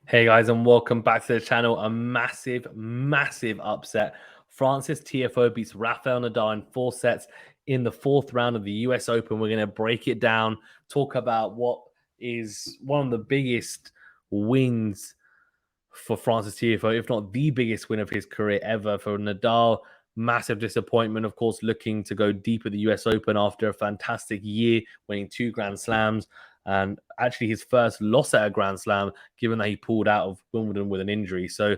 Hey guys, and welcome back to the channel. A massive upset. Francis Tiafoe beats Rafael Nadal in 4 sets in the fourth round of the US Open. We're going to break it down, talk about what is one of the biggest wins for Francis Tiafoe, if not the biggest win of his career ever. For Nadal, massive disappointment, of course, looking to go deep at the US Open after a fantastic year, winning 2 Grand Slams, and actually his first loss at a Grand Slam, given that he pulled out of Wimbledon with an injury. So,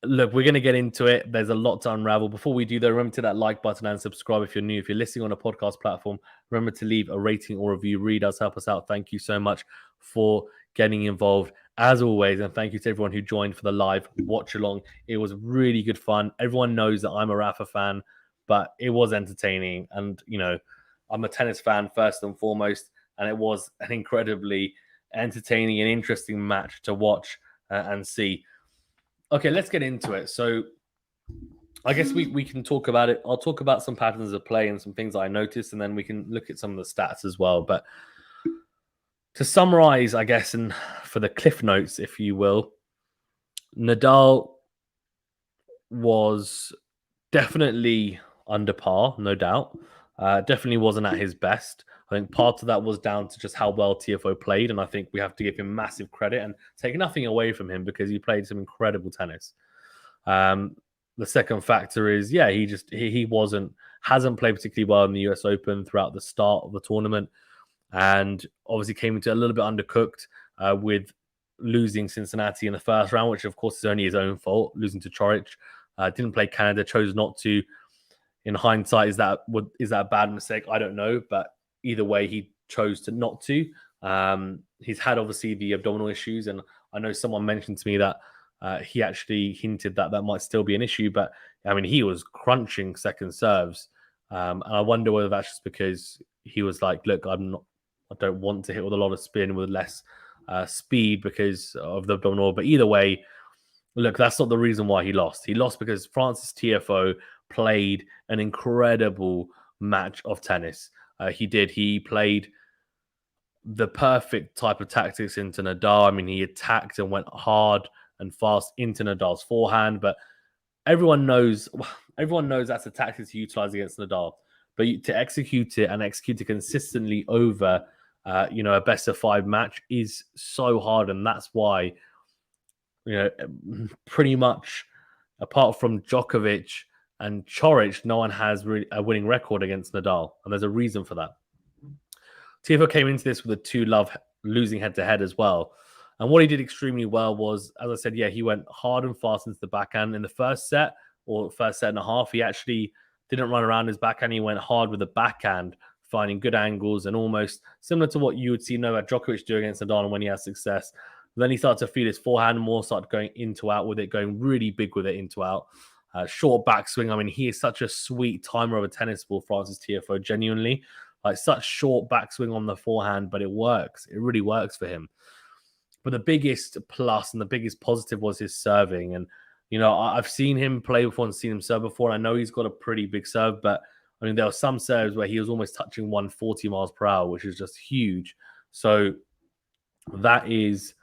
look, we're going to get into it. There's a lot to unravel. Before we do, though, remember to that like button and subscribe if you're new. If you're listening on a podcast platform, remember to leave a rating or review. Read us, help us out. Thank you so much for getting involved, as always. And thank you to everyone who joined for the live watch along. It was really good fun. Everyone knows that I'm a Rafa fan, but it was entertaining. And, I'm a tennis fan first and foremost. And it was an incredibly entertaining and interesting match to watch and see. Okay, let's get into it. So I guess we can talk about it. I'll talk about some patterns of play and some things I noticed, and then we can look at some of the stats as well. But to summarize, I guess, and for the cliff notes, if you will, Nadal was definitely under par, no doubt. Definitely wasn't at his best. I think part of that was down to just how well Tiafoe played, and I think we have to give him massive credit and take nothing away from him because he played some incredible tennis. The second factor is, he hasn't played particularly well in the US Open throughout the start of the tournament, and obviously came into a little bit undercooked with losing Cincinnati in the first round, which of course is only his own fault. Losing to Coric, didn't play Canada, chose not to. In hindsight, is that a bad mistake? I don't know, but either way, he chose to not to. He's had obviously the abdominal issues, and I know someone mentioned to me that he actually hinted that might still be an issue. But I mean, he was crunching second serves, and I wonder whether that's just because he was like, "Look, I don't want to hit with a lot of spin with less speed because of the abdominal." But either way, look, that's not the reason why he lost. He lost because Francis Tiafoe played an incredible match of tennis. He did. He played the perfect type of tactics into Nadal. I mean, he attacked and went hard and fast into Nadal's forehand, but everyone knows that's a tactic to utilize against Nadal. But to execute it consistently over, a best of 5 match is so hard, and that's why, pretty much apart from Djokovic and Coric, no one has really a winning record against Nadal, and there's a reason for that. Tiafoe came into this with a 2-love losing head-to-head as well. And what he did extremely well was, as I said, he went hard and fast into the backhand. In the first set, or first set and a half, he actually didn't run around his backhand. He went hard with the backhand, finding good angles and almost similar to what you would see Novak Djokovic do against Nadal when he has success. Then he started to feel his forehand more, started going into out with it, going really big with it into out. Short backswing. I mean, he is such a sweet timer of a tennis ball, Francis Tiafoe, genuinely. Like such short backswing on the forehand, but it works. It really works for him. But the biggest plus and the biggest positive was his serving. And, I've seen him play before and seen him serve before. I know he's got a pretty big serve, but I mean, there were some serves where he was almost touching 140 miles per hour, which is just huge. So that is,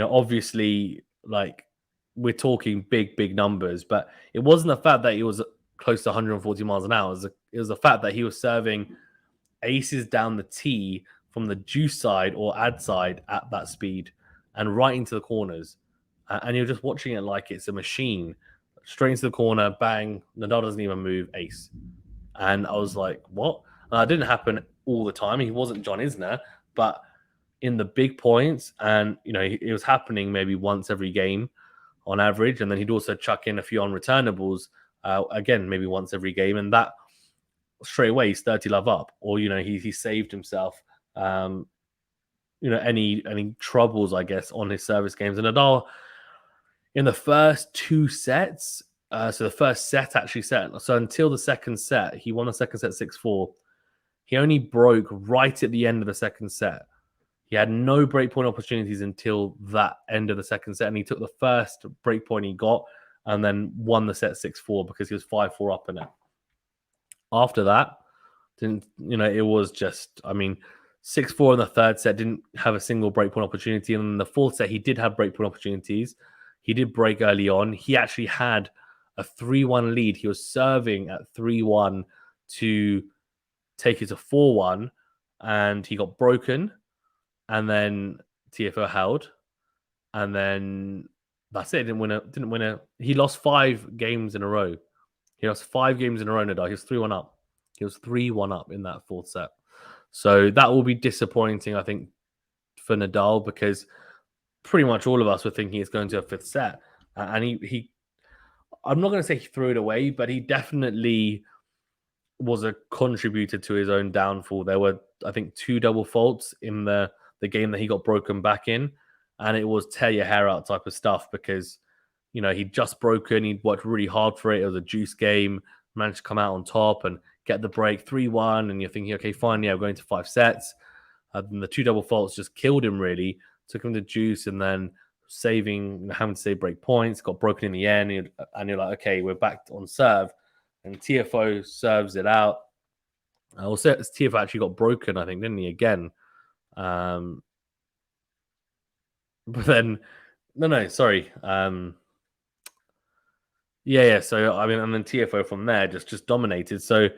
obviously, like, we're talking big numbers, but it wasn't the fact that he was close to 140 miles an hour. It was the fact that he was serving aces down the tee from the juice side or ad side at that speed and right into the corners. And you're just watching it like it's a machine. Straight into the corner, bang, Nadal doesn't even move, ace. And I was like, what? And that didn't happen all the time. He wasn't John Isner, but in the big points, and, it was happening maybe once every game on average. And then he'd also chuck in a few unreturnables, again, maybe once every game. And that straight away he's 30-love up, or he saved himself any troubles, I guess, on his service games. And Nadal in the first 2 sets, so the first set actually set, so until the second set, he won the second set 6-4. He only broke right at the end of the second set. He had no breakpoint opportunities until that end of the second set, and he took the first breakpoint he got and then won the set 6-4 because he was 5-4 up in it. After that, it was just, I mean, 6-4 in the third set, didn't have a single breakpoint opportunity. And in the fourth set, he did have breakpoint opportunities. He did break early on. He actually had a 3-1 lead. He was serving at 3-1 to take it to 4-1, and he got broken. And then Tiafoe held. And then that's it. Didn't win a. He lost 5 games in a row. He lost 5 games in a row, Nadal. He was 3-1 up. He was 3-1 up in that fourth set. So that will be disappointing, I think, for Nadal, because pretty much all of us were thinking it's going to a fifth set. And he I'm not going to say he threw it away, but he definitely was a contributor to his own downfall. There were, I think, 2 double faults in the game that he got broken back in. And it was tear your hair out type of stuff, because, he'd just broken. He'd worked really hard for it. It was a juice game, managed to come out on top and get the break 3-1. And you're thinking, okay, fine, yeah, we're going to 5 sets. And the 2 double faults just killed him, really. Took him to juice, and then having to save break points, got broken in the end. And you're like, okay, we're back on serve. And Tiafoe serves it out. Also, Tiafoe actually got broken, I think, didn't he, again? But then, no, sorry. Yeah. So, I mean, and then Tiafoe from there just dominated. So,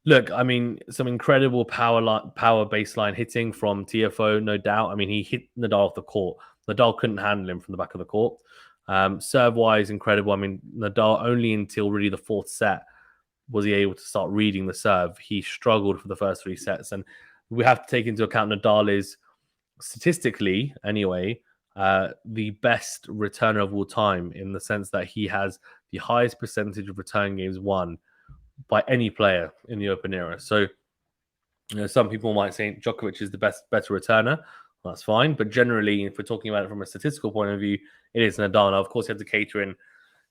look, I mean, some incredible power baseline hitting from Tiafoe, no doubt. I mean, he hit Nadal off the court. Nadal couldn't handle him from the back of the court. Serve-wise, incredible. I mean, Nadal only until really the fourth set was he able to start reading the serve. He struggled for the first 3 sets. And we have to take into account Nadal is, statistically anyway, the best returner of all time, in the sense that he has the highest percentage of return games won by any player in the Open era. So, some people might say Djokovic is the better returner. Well, that's fine. But generally, if we're talking about it from a statistical point of view, it is Nadal. Now, of course, he had to cater in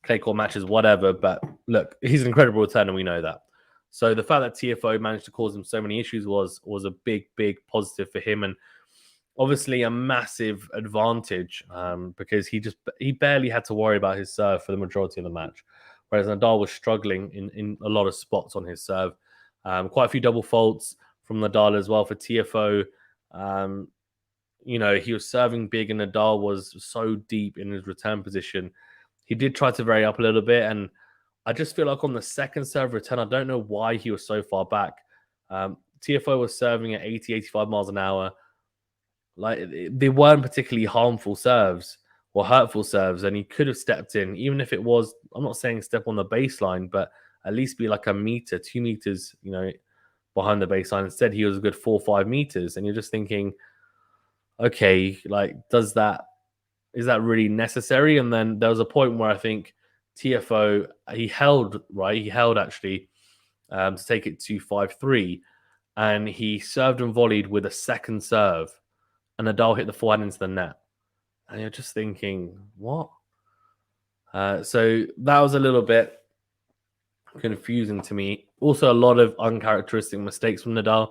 clay court matches, whatever. But look, he's an incredible returner. We know that. So the fact that Tiafoe managed to cause him so many issues was a big, big positive for him. And obviously a massive advantage, because he barely had to worry about his serve for the majority of the match. Whereas Nadal was struggling in a lot of spots on his serve. Quite a few double faults from Nadal as well for Tiafoe. He was serving big, and Nadal was so deep in his return position. He did try to vary up a little bit, and I just feel like on the second serve return, I don't know why he was so far back. Tiafoe was serving at 80, 85 miles an hour. Like, they weren't particularly harmful serves or hurtful serves, and he could have stepped in, even if it was, I'm not saying step on the baseline, but at least be like a meter, 2 meters, behind the baseline. Instead, he was a good 4 or 5 meters, and you're just thinking, okay, like, is that really necessary? And then there was a point where I think Tiafoe, he held actually, to take it to 5-3, and he served and volleyed with a second serve, and Nadal hit the forehand into the net. And you're just thinking, what? So that was a little bit confusing to me. Also, a lot of uncharacteristic mistakes from Nadal,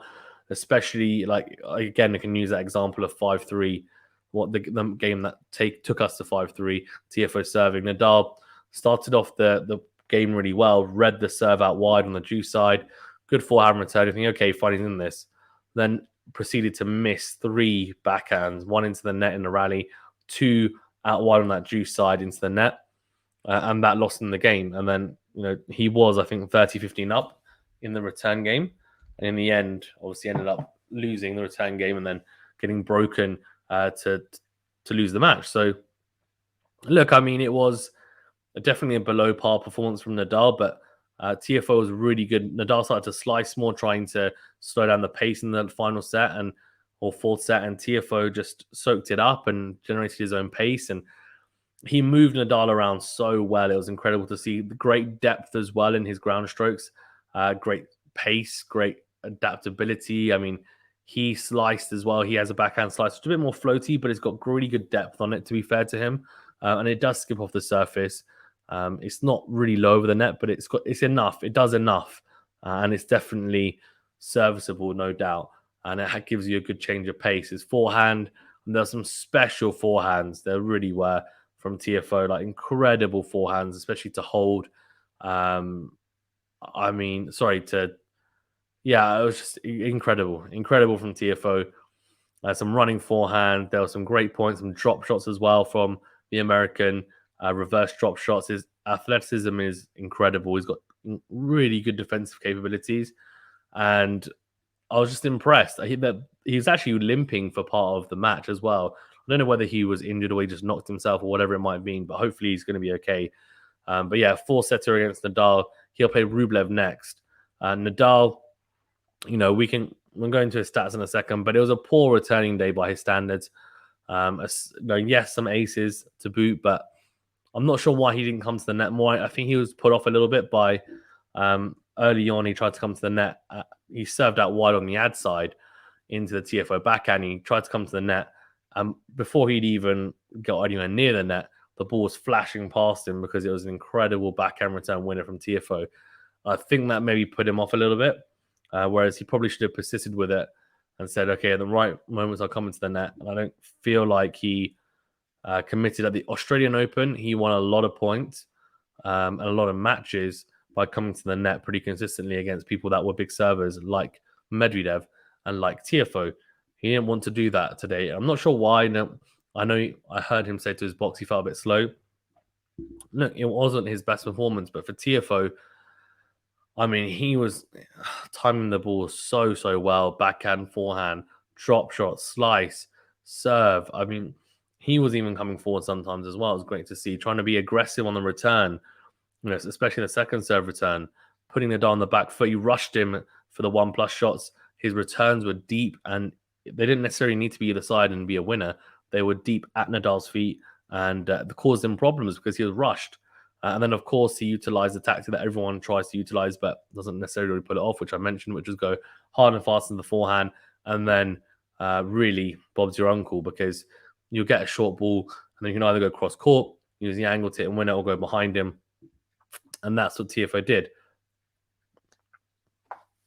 especially, like, again, I can use that example of 5-3, what the game that took us to 5-3, Tiafoe serving. Nadal started off the game really well, read the serve out wide on the juice side, good forehand return. You think, okay, fine, he's in this. Then proceeded to miss 3 backhands, 1 into the net in the rally, 2 out wide on that juice side into the net, and that lost him the game. And then, he was, I think, 30-15 up in the return game. And in the end, obviously ended up losing the return game and then getting broken to lose the match. So, look, I mean, it was definitely a below par performance from Nadal, but Tiafoe was really good. Nadal started to slice more, trying to slow down the pace in the final set or fourth set, and Tiafoe just soaked it up and generated his own pace. And he moved Nadal around so well. It was incredible to see. Great depth as well in his ground strokes, great pace, great adaptability. I mean, he sliced as well. He has a backhand slice, it's a bit more floaty, but it's got really good depth on it, to be fair to him. And it does skip off the surface. It's not really low over the net, but it's enough. It does enough. And it's definitely serviceable, no doubt. And it gives you a good change of pace. His forehand, and there's some special forehands. There really were from Tiafoe, like incredible forehands, especially to hold. It was just incredible from Tiafoe. some running forehand. There were some great points, some drop shots as well from the American, reverse drop shots. His athleticism is incredible. He's got really good defensive capabilities. And I was just impressed. He was actually limping for part of the match as well. I don't know whether he was injured or he just knocked himself or whatever it might mean, but hopefully he's going to be okay. But yeah, 4-setter against Nadal. He'll play Rublev next. Nadal, we'll go into his stats in a second, but it was a poor returning day by his standards. Yes, some aces to boot, but I'm not sure why he didn't come to the net more. I think he was put off a little bit by early on. He tried to come to the net. He served out wide on the ad side into the Tiafoe backhand. He tried to come to the net. Before he'd even got anywhere near the net, the ball was flashing past him because it was an incredible backhand return winner from Tiafoe. I think that maybe put him off a little bit, whereas he probably should have persisted with it and said, okay, at the right moments I'll come into the net. And I don't feel like he committed at the Australian Open. He won a lot of points and a lot of matches by coming to the net pretty consistently against people that were big servers like Medvedev and like Tiafoe. He didn't want to do that today. I'm not sure why. No, I heard him say to his box he felt a bit slow. Look, it wasn't his best performance, but for Tiafoe, I mean, he was timing the ball so well. Backhand, forehand, drop shot, slice, serve. I mean, he was even coming forward sometimes as well. It was great to see. Trying to be aggressive on the return, especially the second serve return, putting Nadal on the back foot. He rushed him for the 1+ shots. His returns were deep, and they didn't necessarily need to be either side and be a winner. They were deep at Nadal's feet, and caused him problems because he was rushed. And then, of course, he utilized the tactic that everyone tries to utilize, but doesn't necessarily pull it off, which I mentioned, which is go hard and fast in the forehand, and then really Bob's your uncle, because you'll get a short ball, and then you can either go cross court, use the angle to hit and win it, or go behind him. And that's what Tiafoe did.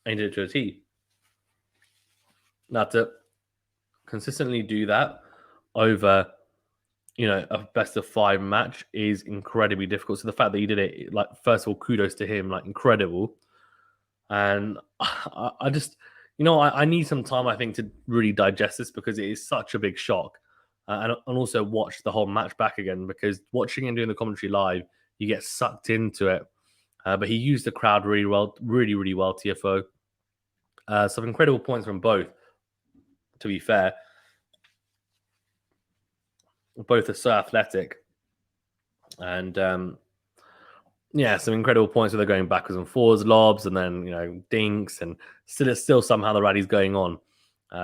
And he did it to a T. Now, to consistently do that over a best of 5 match is incredibly difficult. So the fact that he did it, like, first of all, kudos to him, like, incredible. And I just, I need some time, I think, to really digest this, because it is such a big shock. And also watch the whole match back again, because watching and doing the commentary live, you get sucked into it. But he used the crowd really well, really well, Tiafoe. Some incredible points from both, to be fair. Both are so athletic. And some incredible points where they're going backwards and forwards, lobs, and then dinks, and still somehow the rally's going on.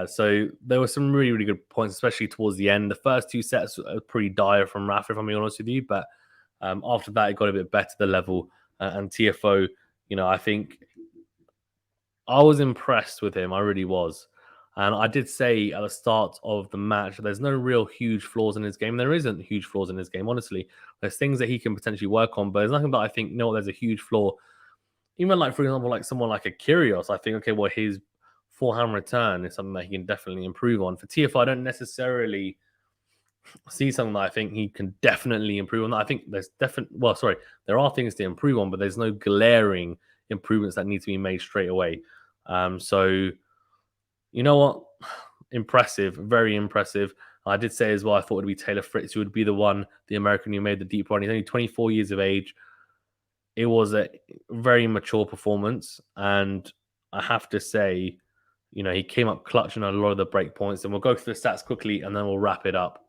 So there were some really good points, especially towards the end. The first 2 sets were pretty dire from Rafa, if I'm being honest with you, but after that it got a bit better, the level. And Tiafoe, I think I was impressed with him. I really was. And I did say at the start of the match, there's no real huge flaws in his game. There isn't huge flaws in his game, honestly. There's things that he can potentially work on, but there's nothing that I think, there's a huge flaw. Even like, for example, like someone like a Kyrgios, I think, okay, well, his forehand return is something that he can definitely improve on. For Tiafoe, I don't necessarily see something that I think he can definitely improve on. I think there's there are things to improve on, but there's no glaring improvements that need to be made straight away. So, you know what? Impressive, very impressive. I did say as well, I thought it would be Taylor Fritz who would be the American who made the deep run. He's only 24 years of age. It was a very mature performance, and I have to say, he came up clutch on a lot of the break points. And we'll go through the stats quickly, and then we'll wrap it up.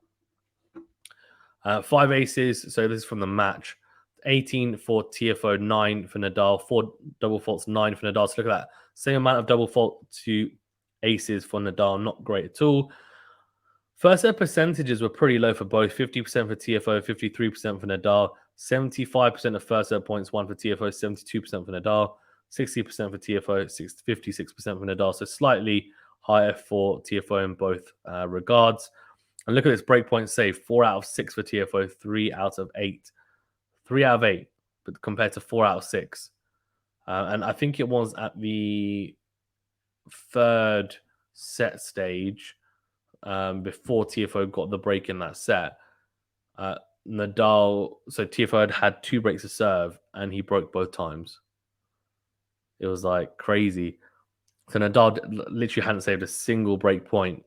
5 aces, so this is from the match. 18 for Tiafoe, 9 for Nadal, 4 double faults, 9 for Nadal. So look at that. Same amount of double fault to aces for Nadal, not great at all. First set percentages were pretty low for both. 50% for Tiafoe, 53% for Nadal. 75% of first set points won for Tiafoe, 72% for Nadal. 60% for Tiafoe, 56% for Nadal. So slightly higher for Tiafoe in both regards. And look at this breakpoint save. 4 out of 6 for Tiafoe, 3 out of 8. 3 out of 8, but compared to 4 out of 6. And I think it was at the 3rd set stage, before Tiafoe got the break in that set. Tiafoe had 2 breaks to serve, and he broke both times. It was like crazy. So Nadal literally hadn't saved a single break point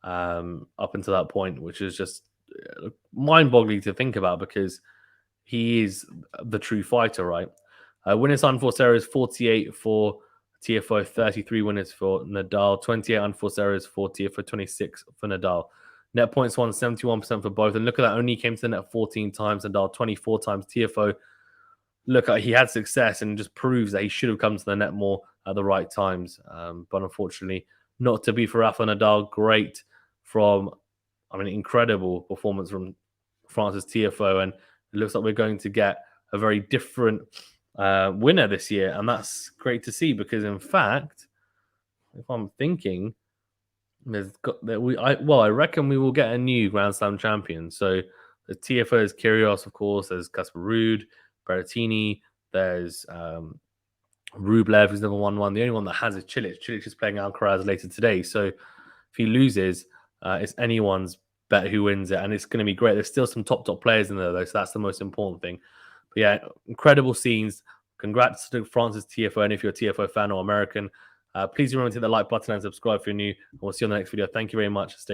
up until that point, which is just mind-boggling to think about because he is the true fighter, right? Winners unforced errors 48 for Tiafoe, 33 winners for Nadal, 28 unforced errors for Tiafoe, 26 for Nadal. Net points won 71% for both. And look at that, only came to the net 14 times, Nadal 24 times. Tiafoe, look, he had success and just proves that he should have come to the net more at the right times. But unfortunately, not to be for Rafa Nadal. Great incredible performance from Francis Tiafoe. And it looks like we're going to get a very different winner this year. And that's great to see because, in fact, if I'm thinking, I reckon we will get a new Grand Slam champion. So the Tiafoe is Kyrgios, of course. There's Casper Ruud, Berrettini. There's Rublev, who's never won one. The only one that has is Cilic. Cilic is playing Alcaraz later today. So if he loses, it's anyone's bet who wins it. And it's going to be great. There's still some top players in there, though. So that's the most important thing. But yeah, incredible scenes. Congrats to Francis Tiafoe. And if you're a Tiafoe fan or American, please remember to hit the like button and subscribe if you're new. And we'll see you on the next video. Thank you very much. Stay